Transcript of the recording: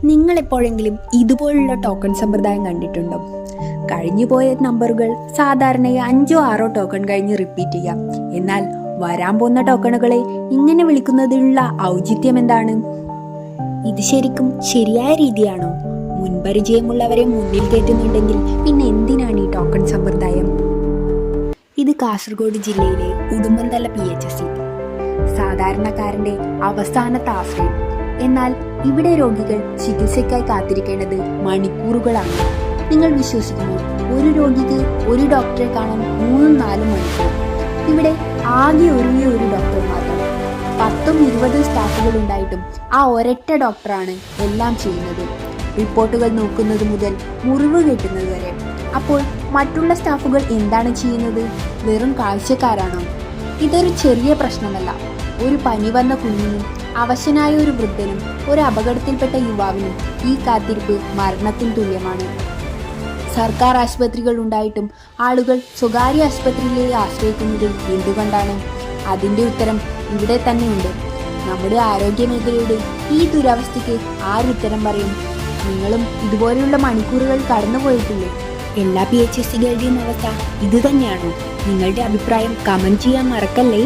നിങ്ങൾ എപ്പോഴെങ്കിലും ഇതുപോലുള്ള ടോക്കൺ സമ്പ്രദായം കണ്ടിട്ടുണ്ടോ? കഴിഞ്ഞുപോയ നമ്പറുകൾ സാധാരണയായി 5-6 ടോക്കൺ കഴിഞ്ഞ് റിപ്പീറ്റ് ചെയ്യാം. എന്നാൽ വരാൻ പോകുന്ന ടോക്കണുകളെ ഇങ്ങനെ വിളിക്കുന്നതിലുള്ള ഔചിത്യം എന്താണ്? ഇത് ശരിക്കും ശരിയായ രീതിയാണോ? മുൻപരിചയമുള്ളവരെ മുന്നിൽ കയറ്റുന്നുണ്ടെങ്കിൽ പിന്നെ എന്തിനാണ് ഈ ടോക്കൺ സമ്പ്രദായം? ഇത് കാസർഗോഡ് ജില്ലയിലെ ഉടുമ്പൻതല PHC, സാധാരണക്കാരന്റെ അവസാനത്തെ ആശ്രയം. എന്നാൽ ഇവിടെ രോഗികൾ ചികിത്സയ്ക്കായി കാത്തിരിക്കേണ്ടത് മണിക്കൂറുകളാണ്. നിങ്ങൾ വിശ്വസിക്കുമോ? ഒരു രോഗിക്ക് ഒരു ഡോക്ടറെ കാണാൻ 3-4 മണിക്കൂർ. ഇവിടെ ആകെ ഒരു ഡോക്ടർ മാത്രം. 10-20 സ്റ്റാഫുകൾ ഉണ്ടായിട്ടും ആ ഒരൊറ്റ ഡോക്ടറാണ് എല്ലാം ചെയ്യുന്നത്. റിപ്പോർട്ടുകൾ നോക്കുന്നത് മുതൽ മുറിവ് കെട്ടുന്നത് വരെ. അപ്പോൾ മറ്റുള്ള സ്റ്റാഫുകൾ എന്താണ് ചെയ്യുന്നത്? വെറും കാഴ്ചക്കാരാണോ? ഇതൊരു ചെറിയ പ്രശ്നമല്ല. ഒരു പനി വന്ന കുഞ്ഞിനും അവശനായ ഒരു വൃദ്ധനും ഒരു അപകടത്തിൽപ്പെട്ട യുവാവിനും ഈ കാത്തിരിപ്പ് മരണത്തിന് തുല്യമാണ്. സർക്കാർ ആശുപത്രികൾ ഉണ്ടായിട്ടും ആളുകൾ സ്വകാര്യ ആശുപത്രിയിലെ ആശ്രയിക്കുന്നത് എന്തുകൊണ്ടാണ്? അതിൻ്റെ ഉത്തരം ഇവിടെ തന്നെയുണ്ട്. നമ്മുടെ ആരോഗ്യ മേഖലയുടെ ഈ ദുരവസ്ഥയ്ക്ക് ആരുത്തരം പറയും? നിങ്ങളും ഇതുപോലെയുള്ള മണിക്കൂറുകൾ കടന്നുപോയിട്ടില്ലേ? എല്ലാ PHSകളുടെയും അവസ്ഥ ഇതുതന്നെയാണോ? നിങ്ങളുടെ അഭിപ്രായം കമൻറ്റ് ചെയ്യാൻ മറക്കല്ലേ.